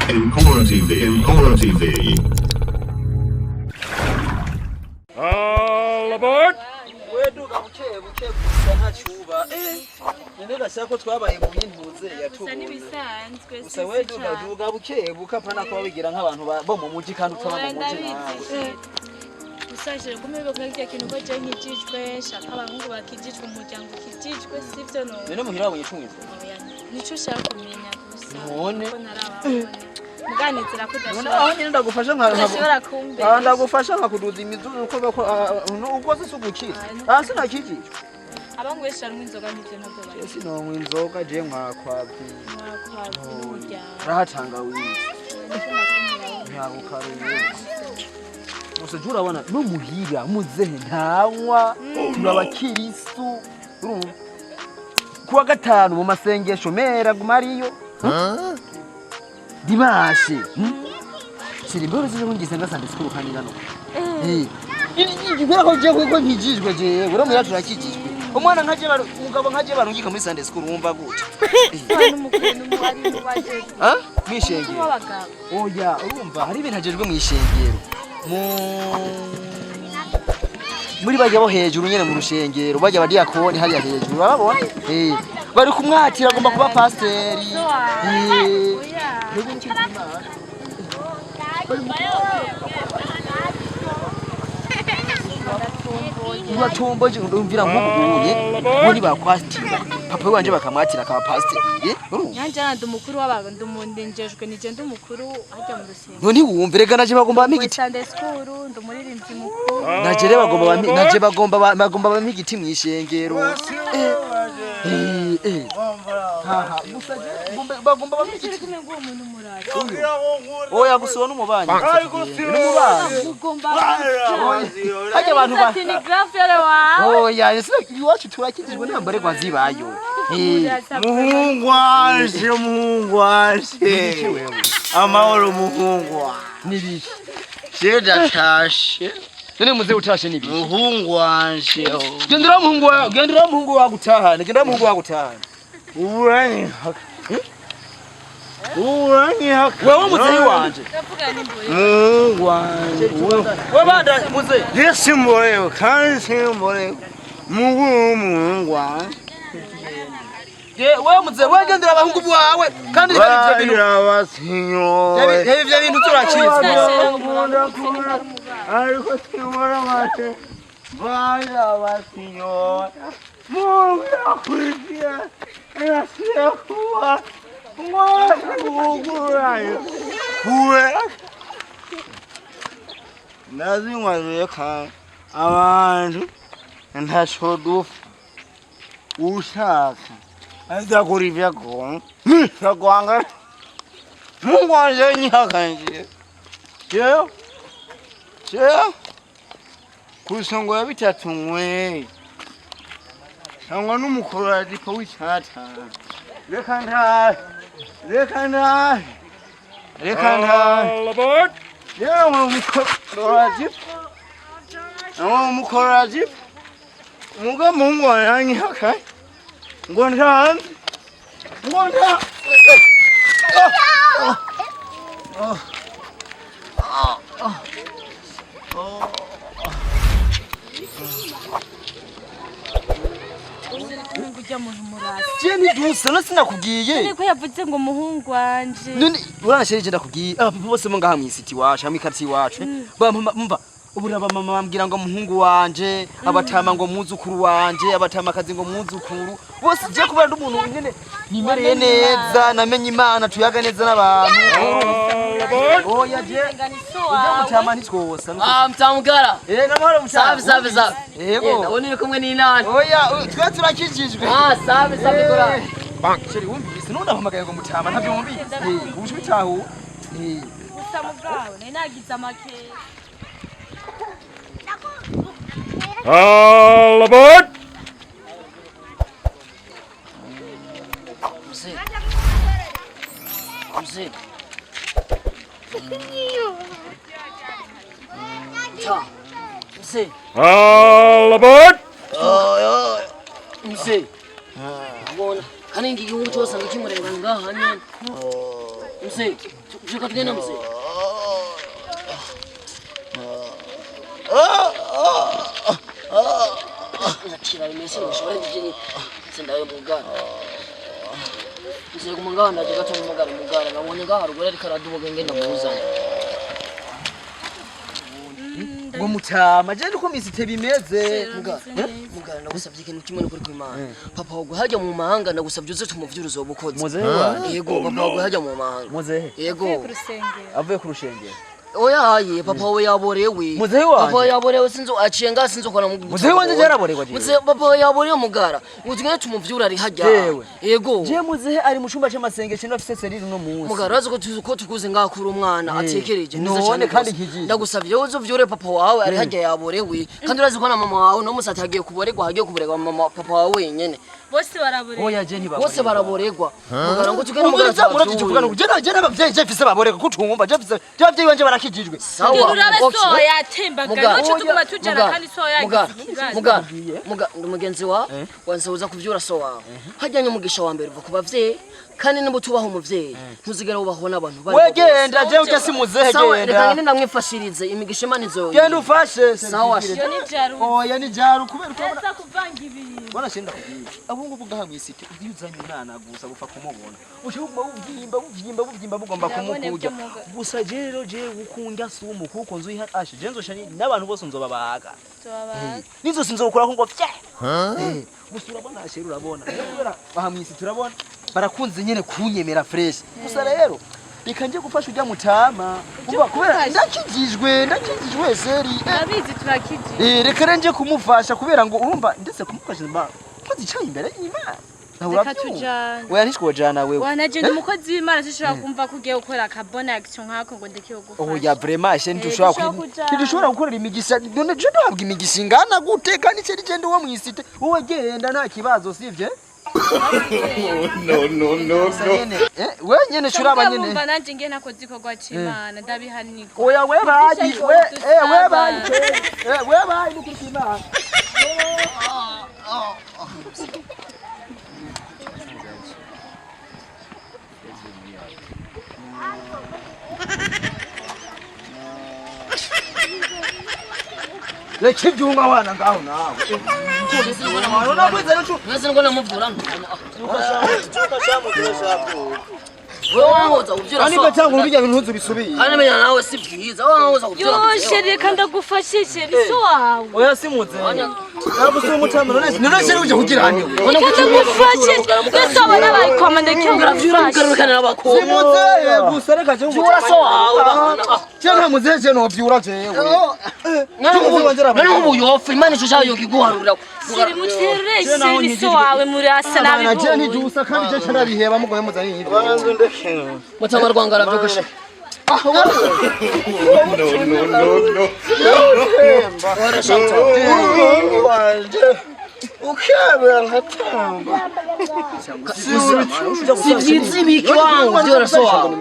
Empora TV. Empora TV. All aboard! Weduka buke gusa ntacuba. Nene gashaka twabaye mu y'intuze yatubu. Gusa nibisanzwe. Gusa weduka duga buke buka pana ko bigira nk'abantu bo mu muji kandi utaba mu muji nawe. Usashire kumebe kwa kintu ko je nkijijwe shaka abahungu bakijijwe umuryango kijijwe sivyo no. Nene muhira wabonye cumwizwe. Nico shaka kumenya gusa. None muganizira kudashobora. None aho nyine ndagufasha ndashobora kumbe. Ndagufasha nkakuduza imizuzu uko uko zisugukira. Hasi nakijijwe. Abangu besha n'inzoga n'ivyo ntabwo bari. Ese no inzoga je nkwakwabyi. Mwakwabi. Rahatanga wizi. Nyabukaruye. Gusa jura wana no muhira muzehe ntanywa turabakirisu urumva kuwa gatanu mu masengesho mera gumariyo dimashe siri mboro zije kungize ngasande sikuru kanira no ko je ko nkijijwe je uro muya turakijijwe umwana nkaje umugabo nkaje barungika muri Sunday school wumva gute mwishengero oya urumva hari ibintu hajejwe mwishengero muri bajya bo hejuru nyene mu rushengero bajya badiyakoni hariya hejuru babona bari kumwatira agomba kuba pasteri Ubatomboje ndumvira nk'ubuye boni bakwatira papa wanje bakamwatira akaba pasteri Nyanje nandi umukuru w'abantu ndumundengejwe nije ndumukuru hajya mu rusengero None wumve rega naje bagomba bamigiti Sunday school ndumuririmbyi mukuru naje bagomba bamigiti mwishengero haha musaje bagomba bamigiti kumwe ngo umuntu muraje oya gusura n'umubanyi n'umubanyi mugomba hajya abantu ba ni grafere wa oya ese iwacu turakijijwe n'ambare kwa zibayo muhungu wanje amahoro muhungu nibiki sheda tashe none muze utashe nibiki muhungu wanje gendera muhungu wa gutahana urani wewe muzeyi wanje muhungu wanje we banda muze yesi mbolewe kandi simbolewe muhungu wanje wewe muze wegendera abahungu bawe kandi ivyo bintu ivyo bintu turakizwa ariko timora mate baya basinyo muya kuria erasiya kuwa mwagurayo kuwe nazinywa reka abantu ntashodufa ushaka aza kurivya ko kwanga mungwaje nyakanje Cheo kusongo ya bitatu mwe sangwa n'umukuru adipo w'icata reka nta All aboard! yewe umukuru adipo muga mungu yanyaka ngo nta Kujya muntu muraje Jeni dusa nasinakubwiye Niko yavuze ngo muhungu wanje none uranasheje ndakubwiye papa bose mo ngaha mwisiti wacu amikati wacu mva uburaba mama bambwira ngo muhungu wanje abatama ngo muzukuru wanje abatama kazi ngo muzukuru bose je kubera n'umuntu nyene nimereye neza namenye Imana tuyaga neza n'abantu oya je ujya mutama nitwosa mtamugara namahoro mutama safi yego nabone uri kumwe n'inani oya twa turakijijwe safi gora sheri wumvise none ahamagaye ngo mutama ntavyo wumvise ubusho bitaho gusa mubwawe nagize amake All aboard! Mzee. Mzee. All aboard! Mzee. Ngona. Kaningi gihugu cyose ngikimureba ngaha nyene. Mzee, tuka tugenda mzee. Nakira imesi ngishobora ndije sindayo mugana. Mzee kumangana ndaje gato mugana nabonye ngaho rugore ariko araduboga ngenda muzana. ngo mutama je ndiko misite bimeze Mugana nagusavye ikintu kimwe n'ukuri kw'Imana. Papa wawe hajya mu mahanga nagusavye uze tumuvyuruze ubukozi. muzehe wa Yego papa wawe hajya mu mahanga. muzehe Yego. avuye ku rushengero Oya papa wawe yaborewe. Muzehe wanje? Papa yaborewe sinzo aciye nga sinzo kora mu. muzehe wanje yaraborerwa je Muzehe papa yaborewe mugara. Uzinye tumuvyura ari hajya. Jewe. Yego. je muzehe ari mu cumba c'amasenge cyo afise serire no munsi Mugara azi ko tukuze nga kuri umwana atekereje neza None cyane kandi rwose. nkijije. Ndagusavye uzovyure papa wawe ari hajya yaborewe. Kandi urazi ko na mama wawe no musati hagiye kuboregwa hagiye kuboregwa mama papa wawe wenyene. bose baraborera oya je ntibabo Bose baraboregwa. Mugara ngo tugende mugara. tuvuga ngo je n'abavyeyi je mfise baboreka kutumva je mfise je abavyeyi banje barakijijwe Sawa. urabe Okay. so yatembaga noco tuguma tujana kandi so Muga umugenzi wa wansoza kuvyura so wawe hajyanye umugisha wa mbere uva ku bavyeyi kandi nimba tubaho umuvyeyi ntuzigera ubaho n'abantu bari wegenda je uje si muzehe sawa reka genda ngene namwifashirize imigisha imana izo genda ufashe Sawa. yo ni jaru oya ni jaru kubera ko esa kuvanga ibintu bona shenda kubwira abungu bugaha mwisite uzanye umwana gusa gupfa kumubona ushobora buvyimba bugomba kumukurya gusa je rero je ukundya sumu kuko nzu ihashe je nzoshanye n'abantu bose nzobabaga nizo sinzokura ko ngo fye gusa urabona sheri urabona kubera aha mwisite turabona barakunze nyene kunyemera fresh gusa rero reka nje gufasha ujya mutama kuba kubera ndakijijwe seri abizi turakije reka nje kumufasha kubera ngo urumva ndetse kumufasha mba kwazicaye imbere y'Imana reka tujana oya ntishikojana wewe wanaje ndi umukozi w'Imana sishobora kumva ko ugiye gukora akabona action nkako ngo ndekiye gufasha oya vraiment she ntidushobora gukorera imigisha none je ntabwo imigisha ingana gute kandi cyo rigende uwo mwisite wowe genda nta kibazo sivye no. we nyene shuraba nyene Ndumva nanje ngiye nakoze ikorwa c'Imana ndabihanirwa oya we bayi we bayi n'ukimana Leche byuma wana ngaho nawe. Nasi ngo namuvura wewe wangoza uvyura Ani batanga urujya bintu bisubiye. kandi menya nawe si byiza wangoza uvyura yo sheri kandi gufashishe biso wawe Oya simuze. Ntabwo si umutama none se uje kugira hano. kandi gufashishe biso abana bayikoma ndekiye gufasha kandi n'abakobwa Simuze gusa reka je uvyura so wawe cyangwa muze je no byura jewe. nani nk'ubuyofu imana ico cyayo kiguharurira sheri mutereshe biso wawe murasa Na je nabi ntidusa kandi je carabiheba mugoye muzanye hivi. Banzo ndekhe. mutama rwangara byo gusha No. warashata Wanje. Ukabera nkatamba. si byiza ibiki wangu uvyura so wawe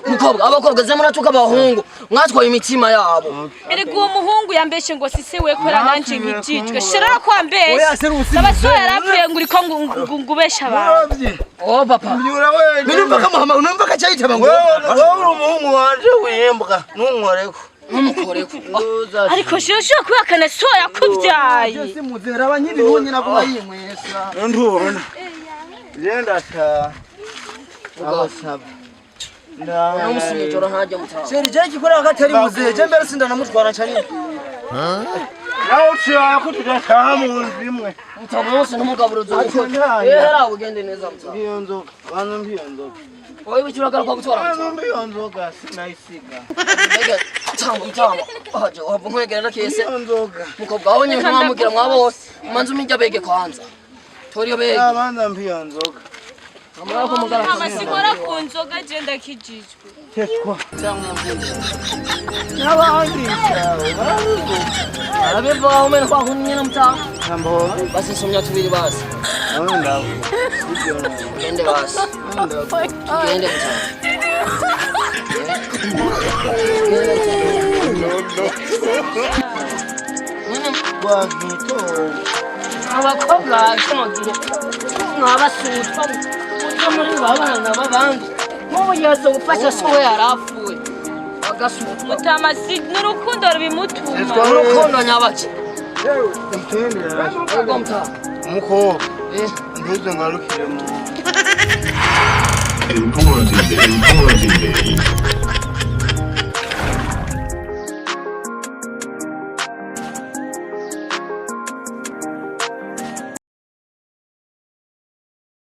mukobwa abakobwa ze muratuka abahungu mwatwaye imitima yabo erega uwo muhungu yambeshe ngo sise we kora nanje nkijijwe shira ko Oya ambeshe serusi. abasore yarapfuye ngo uriko ngubesha abantu Wabye. oh papa Nyura wewe. Numva kama numva kacayitaba ngo. Wowe umuhungu wanje wiyembwa ntunkoreko. nkumukoreko ariko shira kwakana so yakubyaye Simuze raba nk'ibihunye naguma yimwesa. Ntubona. Genda ta. Abasaba. n'umusinyijoro ntajya mutama Sheri je gikorera katari muze je mbere sindana mutwara cyane. Nawe uciye ko tudataha mu nzu imwe. mutama wose n'umugaburuzo Ati ntayo. era ugende neza mutama Iyo nzoga, banzo mbiyo nzoga. wowe bikiragaruka gutora Banzo mbiyo nzoga sinayisiga. mbega mutama aje wava nkwegera kese Iyo nzoga. mukobwa wawe nyine mwamubwira mwabo bose manzi umijya bege kwanza toriyo bege Abanza mbiyo nzoga. amara ko mugara amasikora ku nzoga je ndakijijwe Tekwa. Nabangisha. arabivaho mena kwa kunye na mutama Nambo. basi somya tubiri basi Nawe ndawe. gende basi gende mutama Wazito. abakobwa kino gihe mwabasutwa uza muri babana b'abandi nk'ubu yazo gufasha siwe yarapfuye agasuka Mutama si n'urukundo rubimutuma. urukundo nyabaki Ntendera. ubwo mutama Muko. Ntuze ngarukire mu. Empora TV.